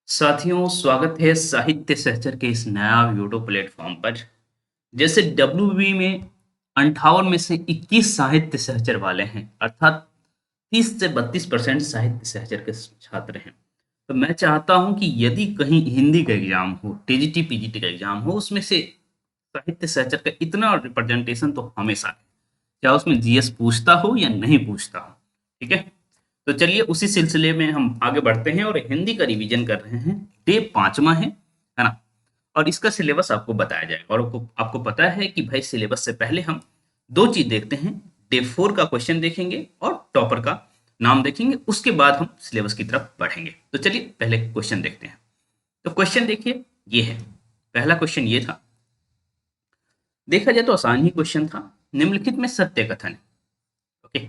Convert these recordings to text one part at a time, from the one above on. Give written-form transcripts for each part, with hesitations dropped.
साथियों, स्वागत है साहित्य सहचर के इस नया यूट्यूब प्लेटफॉर्म पर। जैसे डब्ल्यूबी में 58 में से 21 साहित्य सहचर वाले हैं, अर्थात 30 से 32% साहित्य सहचर के छात्र हैं। तो मैं चाहता हूं कि यदि कहीं हिंदी का एग्जाम हो, टीजीटी पीजीटी का एग्जाम हो, उसमें से साहित्य सहचर का इतना रिप्रेजेंटेशन तो हमेशा है, क्या उसमें जीएस पूछता हो या नहीं पूछता हो। ठीक है, तो चलिए उसी सिलसिले में हम आगे बढ़ते हैं और हिंदी का रिवीजन कर रहे हैं। डे 5वां है ना। और इसका सिलेबस आपको बताया जाएगा और आपको पता है कि भाई सिलेबस से पहले हम दो चीज देखते हैं। डे 4 का क्वेश्चन देखेंगे और टॉपर का नाम देखेंगे, उसके बाद हम सिलेबस की तरफ बढ़ेंगे। तो चलिए पहले क्वेश्चन देखते हैं। तो क्वेश्चन देखिए, ये है पहला क्वेश्चन। ये था, देखा जाए तो आसान ही क्वेश्चन था। निम्नलिखित में सत्य कथन है। ओके,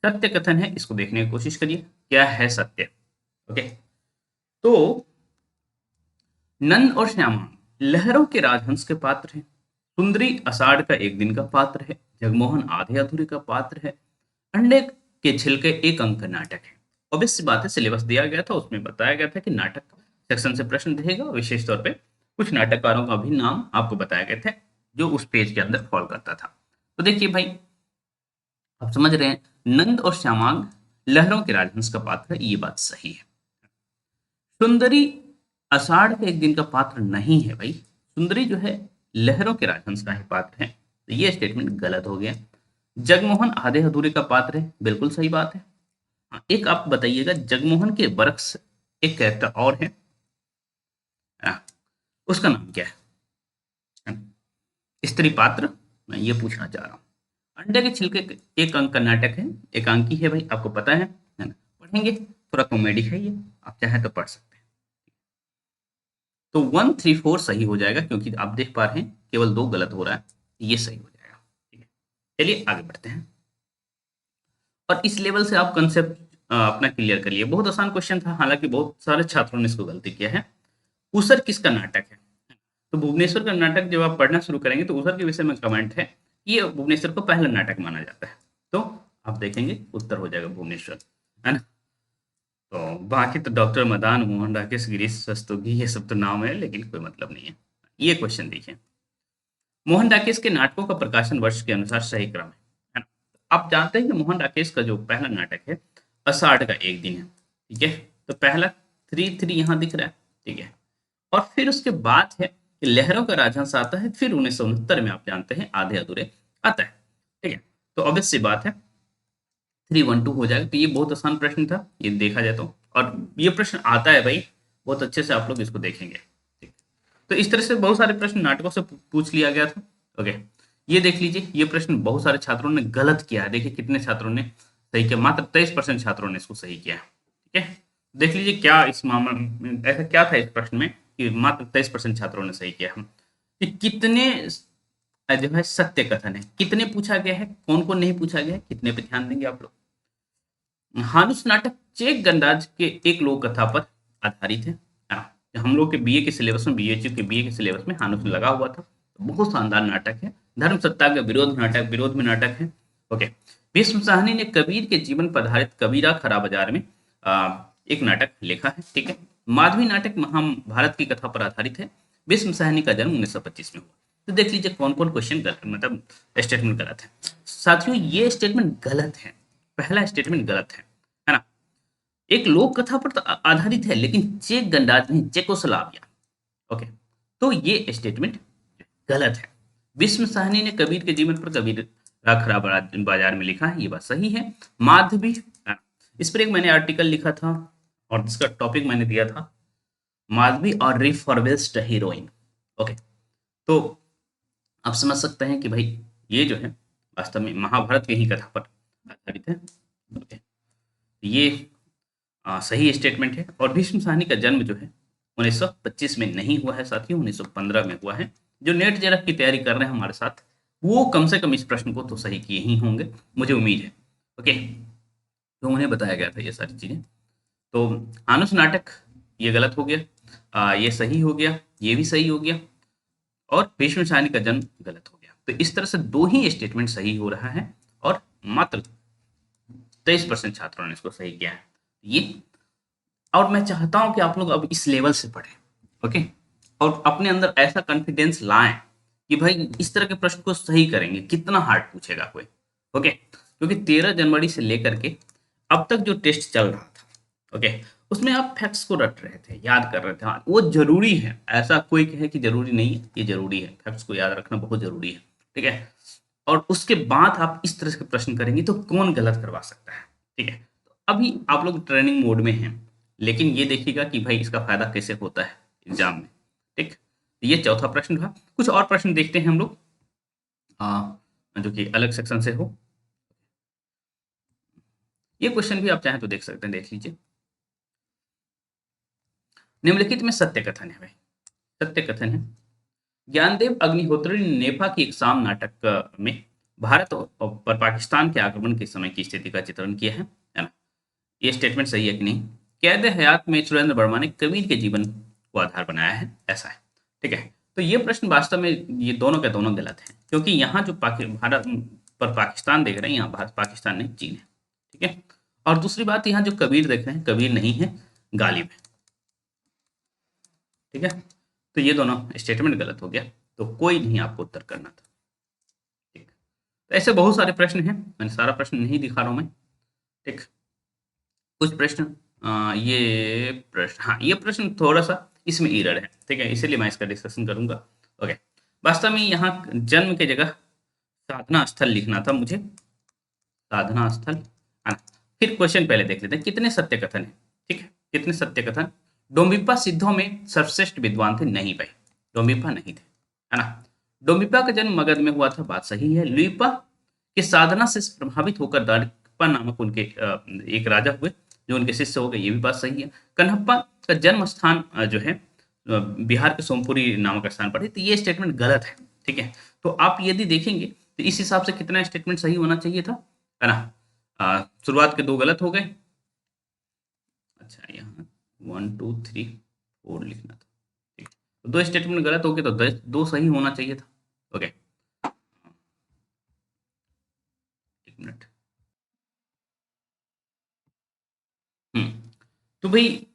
सत्य कथन है, इसको देखने की कोशिश करिए क्या है सत्य। ओके, तो नंद और श्यामा लहरों के राजहंस के पात्र हैं। सुंदरी आषाढ़ का एक दिन का पात्र है। जगमोहन आधे अधूरे का पात्र है। अंडे के छिलके एक अंक का नाटक है। ऑब्वियस सी बात है, सिलेबस दिया गया था, उसमें बताया गया था कि नाटक सेक्शन से प्रश्न रहेगा। विशेष तौर पे कुछ नाटककारों का भी नाम आपको बताया गया था जो उस पेज के अंदर फॉल करता था। तो देखिए भाई, आप समझ रहे हैं, नंद और श्यामांग लहरों के राजहंस का पात्र है, ये बात सही है। सुंदरी आषाढ़ के एक दिन का पात्र नहीं है भाई। सुंदरी जो है लहरों के राजहंस का ही पात्र है, तो ये स्टेटमेंट गलत हो गया। जगमोहन आधे अधूरे का पात्र है, बिल्कुल सही बात है। हाँ, एक आप बताइएगा, जगमोहन के बरक्स एक कैरेक्टर और है, उसका नाम क्या है? स्त्री पात्र, मैं ये पूछना चाह रहा हूँ। अंडे के छिलके एक अंक का नाटक है, एकांकी है भाई, आपको पता है ना। पढ़ेंगे, थोड़ा कॉमेडी है ये, आप चाहें तो पढ़ सकते हैं। तो 1 3 4 सही हो जाएगा, क्योंकि आप देख पा रहे हैं केवल दो गलत हो रहा है, ये सही हो जाएगा। ठीक है, चलिए आगे बढ़ते हैं। और इस लेवल से आप कंसेप्ट अपना क्लियर कर लिए। बहुत आसान क्वेश्चन था, हालांकि बहुत सारे छात्रों ने इसको गलती किया है। उसर किसका नाटक है? तो भुवनेश्वर का नाटक जब आप पढ़ना शुरू करेंगे तो उसर के विषय में कमेंट है, ये भुवनेश्वर को पहला नाटक माना जाता है। तो आप देखेंगे उत्तर हो जाएगा भुवनेश्वर, है ना। तो बाकी तो डॉक्टर मदान मोहन राकेश गिरीश रस्तोगी ये सब तो नाम है, लेकिन कोई मतलब नहीं है। ये क्वेश्चन देखिए, मोहन राकेश के नाटकों का प्रकाशन वर्ष के अनुसार सही क्रम है ना। आप जानते हैं कि मोहन राकेश का जो पहला नाटक है आषाढ़ का एक दिन है। ठीक है, तो पहला 3 3 यहाँ दिख रहा है। ठीक है, और फिर उसके बाद है कि लहरों का राजहंस आता है, फिर 1969 में आप जानते हैं आधे अधूरे आता है। ठीक है, तो ऑब्वियस सी बात है 3 1 2 हो जाएगा। तो ये बहुत आसान प्रश्न था, ये देखा जाए तो। और ये प्रश्न आता है भाई, बहुत अच्छे से आप लोग इसको देखेंगे। ठीक, तो इस तरह से बहुत सारे प्रश्न नाटकों से पूछ लिया गया था। ओके, ये देख लीजिए, ये प्रश्न बहुत सारे छात्रों ने गलत किया है। देखिए कितने छात्रों ने सही किया, मात्र 23% छात्रों ने इसको सही किया है। ठीक है, देख लीजिए क्या इस मामले में ऐसा क्या था इस प्रश्न में कि मात्र 23% छात्रों ने सही किया है। कि कितने जो है सत्य कथन है, कितने पूछा गया है, कौन कौन नहीं पूछा गया है, कितने पे ध्यान देंगे आप लोग। हानुस नाटक चेक गणराज्य के एक लोक कथा पर आधारित है। हम लोग के बीए के सिलेबस में, बीएचयू के बीए के सिलेबस में हानुस लगा हुआ था। तो बहुत शानदार नाटक है। धर्म सत्ता का विरोध में नाटक है। ओके, भीष्म साहनी ने कबीर के जीवन पर आधारित कबीरा खरा बाजार में एक नाटक लिखा है। ठीक है, माधवी नाटक महाभारत की कथा पर आधारित है। भीष्म साहनी का जन्म 1925 में हुआ। तो देख लीजिए कौन कौन क्वेश्चन मतलब स्टेटमेंट गलत है। साथियों, ये स्टेटमेंट गलत है, पहला स्टेटमेंट गलत है ना। एक लोक कथा पर तो आधारित है, लेकिन चेक गणराज्य नहीं, चेकोस्लोवाकिया। ओके, तो ये स्टेटमेंट गलत है। विश्व साहनी ने कबीर के जीवन पर कबीर खराब बाजार में लिखा है, ये बात सही है। माधवी, इस पर एक मैंने आर्टिकल लिखा था और जिसका टॉपिक मैंने दिया था माधवी और रिफॉर्बिस्ट हीरोइन। ओके, तो आप समझ सकते हैं कि भाई ये जो है वास्तव में महाभारत की ही कथा पर आधारित है। ओके, ये सही स्टेटमेंट है। और भीष्म साहनी का जन्म जो है 1925 में नहीं हुआ है साथियों, 1915 में हुआ है। जो नेट जेआरएफ की तैयारी कर रहे हैं हमारे साथ, वो कम से कम इस प्रश्न को तो सही किए ही होंगे, मुझे उम्मीद है। ओके, तो उन्हें बताया गया था ये सारी चीजें। तो आनुस नाटक ये गलत हो गया, ये सही हो गया, ये भी सही हो गया, और भीष्म साहनी का जन्म गलत हो गया। तो इस तरह से दो ही स्टेटमेंट सही हो रहा है और मात्र 23% छात्रों ने इसको सही किया है। ये और मैं चाहता हूं कि आप लोग अब इस लेवल से पढ़ें। ओके, और अपने अंदर ऐसा कॉन्फिडेंस लाएं कि भाई इस तरह के प्रश्न को सही करेंगे, कितना हार्ड पूछेगा कोई। ओके, क्योंकि 13 जनवरी से लेकर के अब तक जो टेस्ट चल रहा था, ओके, उसमें आप फैक्ट्स को रट रहे थे, याद कर रहे थे। हाँ, वो जरूरी है, ऐसा कोई कहे कि जरूरी नहीं है, ये जरूरी है, फैक्ट्स को याद रखना बहुत जरूरी है। ठीक है, और उसके बाद आप इस तरह के प्रश्न करेंगे तो कौन गलत करवा सकता है। ठीक है, तो अभी आप लोग ट्रेनिंग मोड में हैं, लेकिन ये देखिएगा कि भाई इसका फायदा कैसे होता है एग्जाम में। ठीक, ये चौथा प्रश्न था। कुछ और प्रश्न देखते हैं हम लोग, जो कि अलग सेक्शन से हो। ये क्वेश्चन भी आप चाहें तो देख सकते हैं, देख लीजिए। निम्नलिखित में सत्य कथन है भाई, सत्य कथन है। ज्ञानदेव अग्निहोत्री ने नेफा की एक शाम नाटक में भारत पर पाकिस्तान के आक्रमण के समय की स्थिति का चित्रण किया है ना? ये स्टेटमेंट सही है कि नहीं? कैद हयात में सुरेंद्र वर्मा ने कबीर के जीवन को आधार बनाया है, ऐसा है। ठीक है, तो ये प्रश्न वास्तव में ये दोनों के दोनों गलत हैं, क्योंकि यहाँ जो भारत पर पाकिस्तान देख रहे हैं, यहाँ भारत पाकिस्तान नहीं, चीन है। ठीक है, और दूसरी बात, यहाँ जो कबीर देख रहे हैं, कबीर नहीं है, गालिब है। ठीक है, तो ये दोनों स्टेटमेंट गलत हो गया, तो कोई नहीं आपको उत्तर करना था। ठीक, तो ऐसे बहुत सारे प्रश्न हैं, मैंने सारा प्रश्न नहीं दिखा रहा हूँ मैं। ठीक, कुछ प्रश्न, ये प्रश्न, हाँ ये प्रश्न थोड़ा सा इसमें एरर है। ठीक है, इसीलिए मैं इसका डिस्कशन करूंगा। ओके, वास्तव में यहाँ जन्म की जगह साधना स्थल लिखना था मुझे, साधना स्थल, है ना? फिर क्वेश्चन पहले देख लेते हैं, कितने सत्य कथन है। ठीक है, कितने सत्य कथन। डोम्बिप्पा सिद्धों में सर्वश्रेष्ठ विद्वान थे, नहीं भाई, डोम्बिप्पा नहीं थे, है ना? डोम्बिप्पा का जन्म मगध में हुआ था, बात सही है। लुइपा के साधना से प्रभावित होकर दारिकप्पा नामक उनके एक राजा हुए, जो उनके शिष्य हो गए, ये भी बात सही है। कन्हप्पा का जन्म स्थान जो है बिहार के सोमपुरी नामक स्थान पर है, तो ये स्टेटमेंट गलत है। ठीक है, तो आप यदि देखेंगे तो इस हिसाब से कितना स्टेटमेंट सही होना चाहिए था, है ना? शुरुआत के दो गलत हो गए। अच्छा, यहाँ 1 2 3 4 लिखना था। ठीक, तो दो स्टेटमेंट गलत हो गए, तो दो सही होना चाहिए था। Okay, 1 minute. तो भाई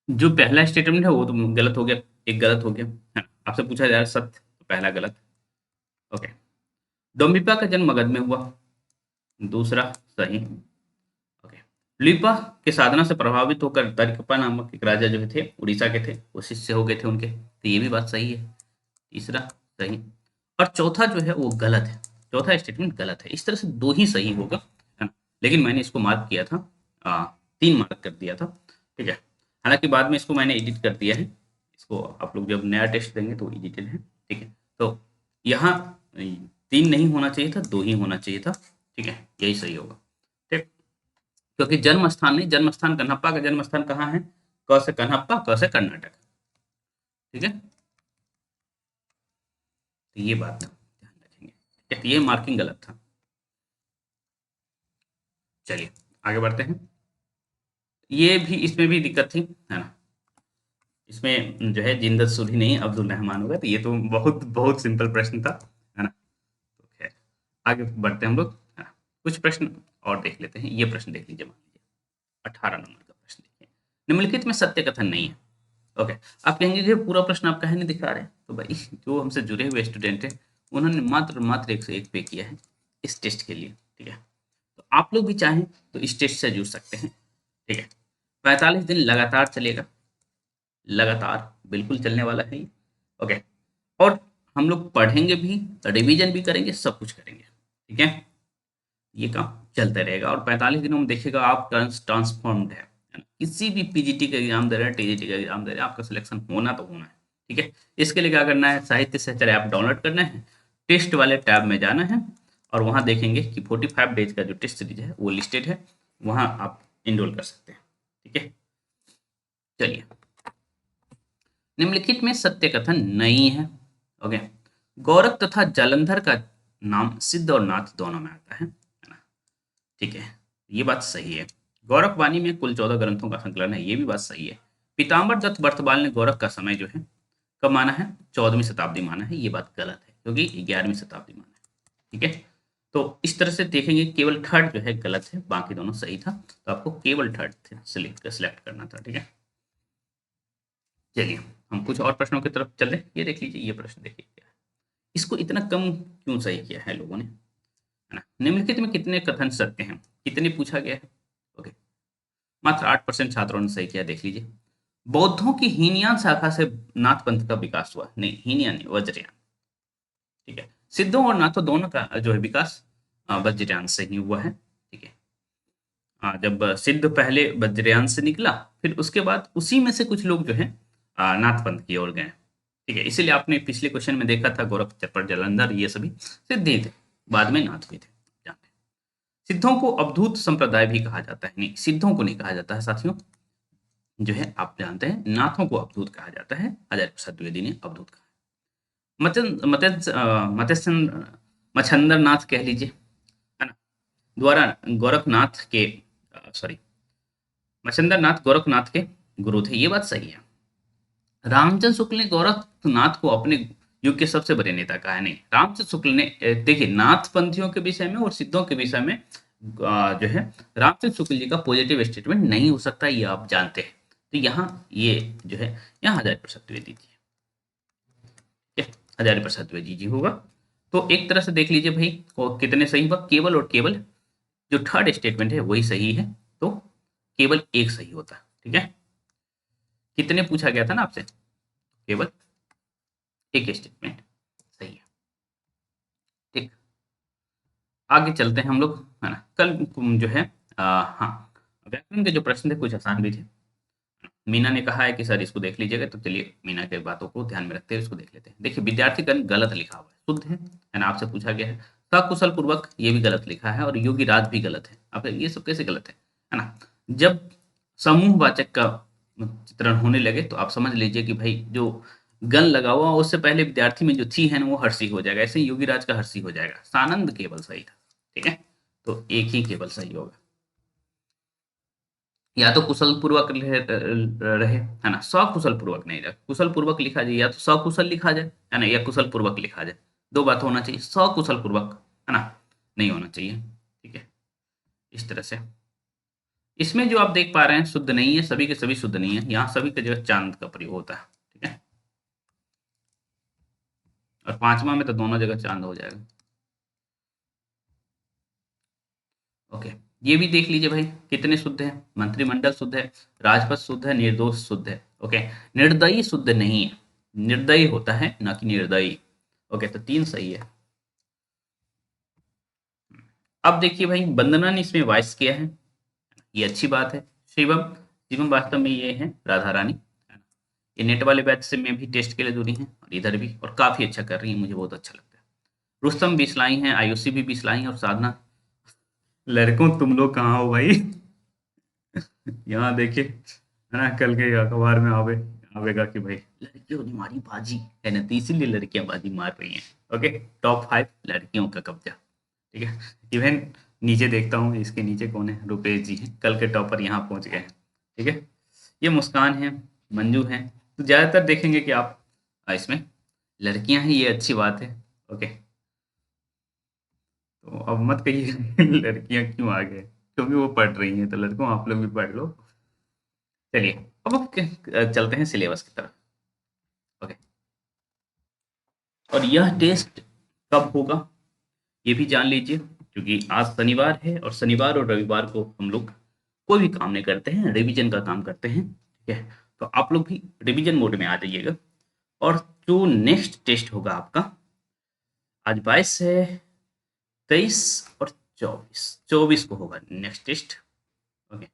जो पहला स्टेटमेंट है वो तो गलत हो गया, एक गलत हो गया, है ना? आपसे पूछा जा रहा है सत्य, तो पहला गलत। ओके, डोम्बिपा का जन्म मगध में हुआ, दूसरा सही। ओके, लिपा के साधना से प्रभावित होकर तरिकप्पा नामक एक राजा जो थे, उड़ीसा के थे, वो शिष्य हो गए थे उनके, तो ये भी बात सही है, तीसरा सही। और चौथा जो है वो गलत है, चौथा स्टेटमेंट गलत है। इस तरह से दो ही सही होगा, है ना? लेकिन मैंने इसको मार्क किया था, 3 मार्क कर दिया था। ठीक है, हालांकि बाद में इसको मैंने एडिट कर दिया है, इसको आप लोग जब नया टेस्ट देंगे तो एडिटेड है। ठीक है, तो यहाँ 3 नहीं होना चाहिए था, 2 ही होना चाहिए था। ठीक है, यही सही होगा। ठीक, क्योंकि जन्म स्थान नहीं, जन्म स्थान कन्हप्पा का जन्म स्थान कहाँ है? क से कन्हप्पा, क से कर्नाटक। ठीक है, तो ये बात ध्यान रखेंगे। ठीक है, ये मार्किंग गलत था। चलिए आगे बढ़ते हैं। ये भी, इसमें भी दिक्कत थी, है ना? इसमें जो है जिंदत सुधी नहीं अब्दुल रहमान होगा, तो ये तो बहुत बहुत सिंपल प्रश्न था, है ना? तो खैर, आगे बढ़ते हैं हम लोग, है ना? कुछ प्रश्न और देख लेते हैं। ये प्रश्न देख लीजिए, मान लीजिए 18 नंबर का प्रश्न देखिए। निम्नलिखित में सत्य कथन नहीं है। ओके, आप कहेंगे कि पूरा प्रश्न आप कहे नहीं दिखा रहे, तो भाई जो हमसे जुड़े हुए स्टूडेंट हैं, उन्होंने मात्र मात्र 101 पे किया है इस टेस्ट के लिए। ठीक है, तो आप लोग भी चाहें तो इस टेस्ट से जुड़ सकते हैं। ठीक है, 45 दिन लगातार चलेगा, लगातार बिल्कुल चलने वाला है ये। ओके, और हम लोग पढ़ेंगे भी, रिवीजन भी करेंगे, सब कुछ करेंगे। ठीक है, ये काम चलता रहेगा, और 45 दिनों में देखिएगा आप ट्रांसफॉर्म्ड है ना? किसी भी पीजीटी का एग्जाम दे रहे हैं, टीजीटी का एग्जाम दे रहे हैं, आपका सिलेक्शन होना तो होना है। ठीक है, इसके लिए क्या करना है, साहित्य सहचर ऐप डाउनलोड करना है, टेस्ट वाले टैब में जाना है, और वहाँ देखेंगे कि 45 डेज का जो टेस्ट सीरीज है वो लिस्टेड है, वहाँ आप इनरोल कर सकते हैं। ठीक है, चलिए, निम्नलिखित में सत्य कथन नहीं है। ओके, गौरव तथा जालंधर का नाम सिद्ध और नाथ दोनों में आता है ना? ठीक है, ये बात सही है। गौरव वाणी में कुल 14 ग्रंथों का संकलन है, ये भी बात सही है। पीताम्बर दत्त बर्तवाल ने गौरव का समय जो है कब माना है? 14वीं शताब्दी माना है, ये बात गलत है, क्योंकि 11वीं शताब्दी माना है। ठीक है, तो इस तरह से देखेंगे, केवल थर्ड जो है गलत है, बाकी दोनों सही था, तो आपको केवल थर्ड सेलेक्ट करना था। ठीक है, चलिए हम कुछ और प्रश्नों की तरफ चले। ये देख लीजिए, ये प्रश्न देखिए क्या है। इसको इतना कम क्यों सही किया है लोगों ने, है ना? निम्नलिखित में कितने कथन सत्य हैं? कितने पूछा गया है? ओके, मात्र 8% छात्रों ने सही किया। देख लीजिए, बौद्धों की हीनयान शाखा से नाथ पंथ का विकास हुआ। नहीं, हीनयान नहीं, वज्रयान। ठीक है, सिद्धों और नाथों दोनों का जो है विकास वज्रयान से ही हुआ है। ठीक है, जब सिद्ध पहले वज्रयान से निकला, फिर उसके बाद उसी में से कुछ लोग जो है नाथ पंथ की ओर गए। ठीक है, इसीलिए आपने पिछले क्वेश्चन में देखा था, गोरख चरपट जालंधर ये सभी सिद्ध ही थे, बाद में नाथ भी थे। जानते हैं। सिद्धों को अवधूत संप्रदाय भी कहा जाता है। नहीं, सिद्धों को नहीं कहा जाता है साथियों, जो है आप जानते हैं नाथों को अवधूत कहा जाता है। आचार्य प्रसाद द्विवेदी ने अवधूत कहा। मत्स्य मच्छंदर नाथ कह लीजिए, है ना, द्वारा गोरखनाथ के सॉरी मच्छंदर नाथ गोरखनाथ के गुरु थे। ये बात सही है। रामचंद्र शुक्ल ने गोरखनाथ को अपने युग के सबसे बड़े नेता कहा है। नहीं, रामचंद्र शुक्ल ने देखिए, नाथ पंथियों के विषय में और सिद्धों के विषय में जो है रामचंद्र शुक्ल जी का पॉजिटिव स्टेटमेंट नहीं हो सकता, ये आप जानते हैं। तो यहाँ ये जो है, यहाँ आचार्य प्रसाद द्विवेदी जी, ठीक है, आचार्य प्रसाद द्विवेदी जी होगा। तो एक तरह से देख लीजिए भाई, कितने सही हुआ, केवल और केवल जो थर्ड स्टेटमेंट है वही सही है। तो केवल एक सही होता है। ठीक है, कितने पूछा गया था ना आपसे, केवल एक स्टेटमेंट सही है। ठीक, आगे चलते हैं हम लोग, है ना। कल जो है हाँ, व्याकरण के जो प्रश्न थे कुछ आसान भी थे। मीना ने कहा है कि सर इसको देख लीजिएगा, तो चलिए मीना के बातों को ध्यान में रखते हुए इसको देख लेते हैं। देखिए, विद्यार्थीगण गलत लिखा हुआ है, शुद्ध है ना, आपसे पूछा गया है। सकुशल पूर्वक ये भी गलत लिखा है, और योगी राज भी गलत है। अब ये सब कैसे गलत है ना? जब समूहवाचक का चित्रण होने लगे तो आप समझ लीजिए कि भाई जो गण लगा हुआ उससे पहले विद्यार्थी में जो थी है ना, वो हर्षी हो जाएगा। ऐसे ही योगी राज का हर्षी हो जाएगा। सानंद केवल सही था। ठीक है, तो एक ही केवल सही होगा। या तो कुशल पूर्वक रहे, है ना, सकुशल पूर्वक नहीं रहे। कुशल पूर्वक लिखा जाए, या तो सकुशल लिखा जाए, है ना, या कुशल पूर्वक लिखा जाए। दो बात होना चाहिए, सकुशल पूर्वक, है ना, नहीं होना चाहिए। ठीक है, इस तरह से इसमें जो आप देख पा रहे हैं शुद्ध नहीं है, सभी के सभी शुद्ध नहीं है। यहाँ सभी का जो है चांद का प्रयोग होता है। ठीक है, और पांचवा में तो दोनों जगह चांद हो जाएगा। ओके, ये भी देख लीजिए भाई, कितने शुद्ध है। मंत्रिमंडल शुद्ध है, राजपथ शुद्ध है, निर्दोष शुद्ध है। ओके, निर्दयी शुद्ध नहीं है। निर्दयी होता है, ना कि निर्दयी। ओके, तो तीन सही है। अब देखिए भाई, वंदना ने इसमें वॉइस किया है, ये अच्छी बात है। शिवम, शिवम वास्तव में ये है राधा रानी, है ना। ये नेट वाले बैच से में भी टेस्ट के लिए जुड़ी हैं, और इधर भी, और काफी अच्छा कर रही है, मुझे बहुत अच्छा लगता है। रुस्तम बिस्लाई हैं, आयुषी भी बिस्लाई हैं, और साधना। लड़कों तुम लोग कहाँ हो भाई? यहाँ देखिए, है ना, कल के अखबार में आवेगा कि भाई लड़कियों ने मारी बाजी, है ना, तो इसीलिए लड़कियां बाजी मार रही हैं। ओके, टॉप 5 लड़कियों का कब्जा। ठीक है, इवन नीचे देखता हूँ, इसके नीचे कौन है, रुपेश जी हैं, कल के टॉपर यहाँ पहुंच गए हैं। ठीक है, ये मुस्कान है, मंजू है। तो ज्यादातर देखेंगे कि आप इसमें लड़कियां हैं, ये अच्छी बात है। ओके, तो अब मत कहिए लड़कियां क्यों आ गए, क्योंकि वो पढ़ रही हैं, तो लड़कों आप लोग भी पढ़ लो। चलिए, अब चलते हैं सिलेबस की तरफ। ओके, और यह टेस्ट कब होगा ये भी जान लीजिए, क्योंकि आज शनिवार है, और शनिवार और रविवार को हम लोग कोई भी काम नहीं करते हैं, रिवीजन का काम करते हैं। ठीक है, तो आप लोग भी रिवीजन मोड में आ जाइएगा। और जो नेक्स्ट टेस्ट होगा आपका, आज 22 है, 23 और 24 को होगा नेक्स्ट टेस्ट। ओके,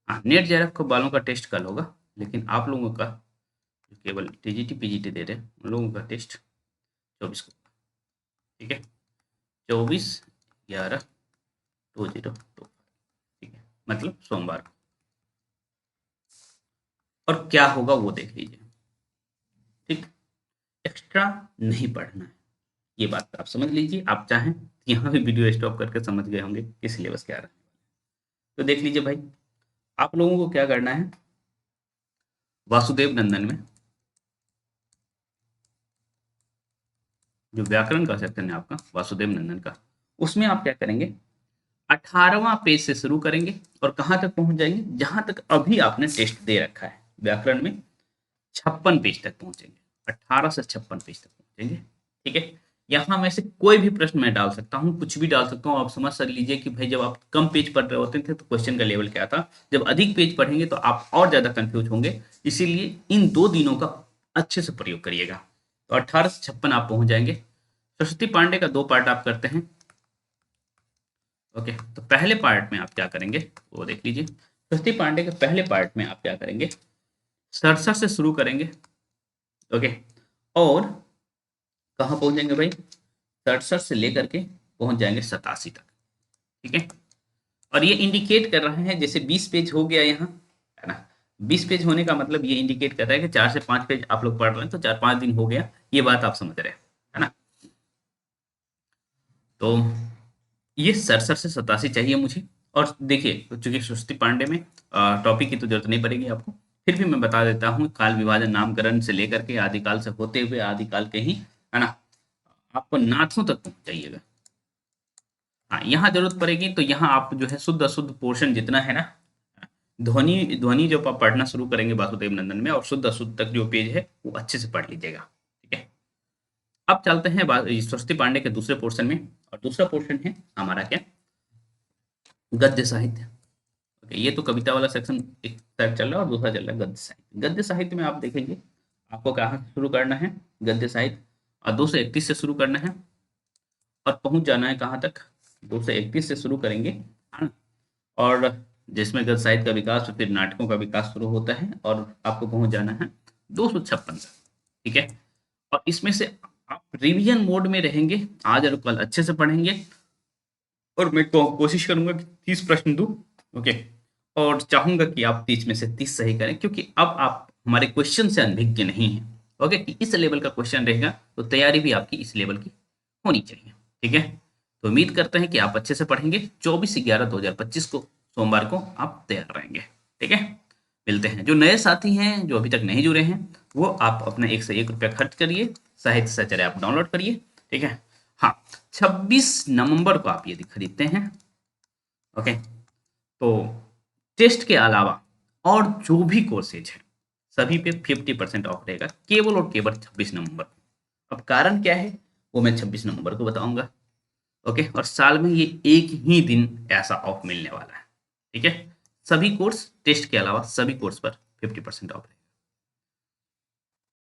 हाँ, नेट जेआरएफ को बालों का टेस्ट कल होगा, लेकिन आप लोगों का जो केवल टीजीटी पीजीटी दे रहे हैं उन लोगों का टेस्ट 24 को। ठीक है, 24/11/2022। ठीक है, मतलब सोमवार को। और क्या होगा वो देख लीजिए। ठीक, एक्स्ट्रा नहीं पढ़ना है, ये बात आप समझ लीजिए। आप चाहें यहाँ भी वीडियो स्टॉप करके समझ गए होंगे कि सिलेबस क्या रहा है। तो देख लीजिए भाई, आप लोगों को क्या करना है, वासुदेव नंदन में जो व्याकरण का सेक्शन है आपका, वासुदेव नंदन का, उसमें आप क्या करेंगे, 18वां पेज से शुरू करेंगे, और कहाँ तक पहुंच जाएंगे, जहां तक अभी आपने टेस्ट दे रखा है व्याकरण में। 56 पेज तक पहुंचेंगे, 18 से 56 पेज तक पहुंचेंगे। ठीक है, यहाँ में से कोई भी प्रश्न मैं डाल सकता हूँ, कुछ भी डाल सकता हूँ। आप समझ सक लीजिए कि भाई जब आप कम पेज पढ़ रहे होते थे तो क्वेश्चन का लेवल क्या था, जब अधिक पेज पढ़ेंगे तो आप और ज्यादा कंफ्यूज होंगे। इसीलिए इन 2 दिनों का अच्छे से प्रयोग करिएगा। तो 18 से 56 आप पहुंच जाएंगे। सरस्वती पांडे का 2 पार्ट आप करते हैं। ओके, तो पहले पार्ट में आप क्या करेंगे वो देख लीजिए। सरस्वती पांडे के पहले पार्ट में आप क्या करेंगे, 67 से शुरू करेंगे। ओके, और कहाँ पहुंचेंगे भाई, 67 से लेकर के पहुंच जाएंगे 87 तक। ठीक है, और ये इंडिकेट कर रहे हैं जैसे 20 पेज हो गया यहाँ, है ना। 20 पेज होने का मतलब ये इंडिकेट कर रहा है कि 4 से 5 पेज आप लोग पढ़ रहे हैं, तो 4-5 दिन हो गया, ये बात आप समझ रहे हैं, है ना। तो ये 67 से 87 चाहिए मुझे। और देखिए, चूंकि सुस्ती पांडे में टॉपिक की तो जरूरत नहीं पड़ेगी आपको, फिर भी मैं बता देता हूँ, काल विभाजन नामकरण से लेकर के आदिकाल से होते हुए आदिकाल के ही, है ना, आपको नाथों तक पहुंच जाइएगा। हाँ, यहाँ जरूरत पड़ेगी तो यहाँ आप जो है शुद्ध अशुद्ध पोर्शन जितना है ना, ध्वनि ध्वनि जब आप पढ़ना शुरू करेंगे वासुदेव नंदन में, और शुद्ध अशुद्ध तक जो पेज है वो अच्छे से पढ़ लीजिएगा। ठीक है, अब चलते हैं सरस्वती पांडे के दूसरे पोर्शन में। और दूसरा पोर्शन है हमारा क्या, गद्य साहित्य। ओके, ये तो कविता वाला सेक्शन एक साइड चल रहा है और दूसरा चल रहा है गद्य साहित्य। गद्य साहित्य में आप देखेंगे आपको कहाँ से शुरू करना है, गद्य साहित्य, और 231 से शुरू करना है और पहुंच जाना है कहाँ तक, 231 से शुरू करेंगे, है ना। और जिसमें गद्य साहित्य का विकास फिर नाटकों का विकास शुरू होता है और आपको पहुंच जाना है 256 तक। ठीक है, और इसमें से आप रिवीजन मोड में रहेंगे, आज और कल अच्छे से पढ़ेंगे, और मैं कोशिश करूंगा कि 30 प्रश्न दूं। ओके, और चाहूंगा कि आप 30 में से 30 सही करें, क्योंकि अब आप हमारे क्वेश्चन से अनभिज्ञ नहीं है। ओके, कि इस लेवल का क्वेश्चन रहेगा तो तैयारी भी आपकी इस लेवल की होनी चाहिए। ठीक है, तो उम्मीद करते हैं कि आप अच्छे से पढ़ेंगे। 24/11/2025 को सोमवार को आप तैयार रहेंगे। ठीक है, मिलते हैं। जो नए साथी हैं जो अभी तक नहीं जुड़े हैं, वो आप अपना 1 से 1 रुपया खर्च करिए, साहित्य सचर ऐप डाउनलोड करिए। ठीक है, हाँ, 26 नवंबर को आप यदि खरीदते हैं, ओके, तो टेस्ट के अलावा और जो भी कोर्सेज है सभी पे 50% ऑफ रहेगा, केवल और केवल 26 नवंबर को। अब कारण क्या है वो मैं 26 नवंबर को बताऊंगा। ओके, और साल में ये एक ही दिन ऐसा ऑफ मिलने वाला है। ठीक है, सभी कोर्स टेस्ट के अलावा सभी कोर्स पर 50% ऑफ है।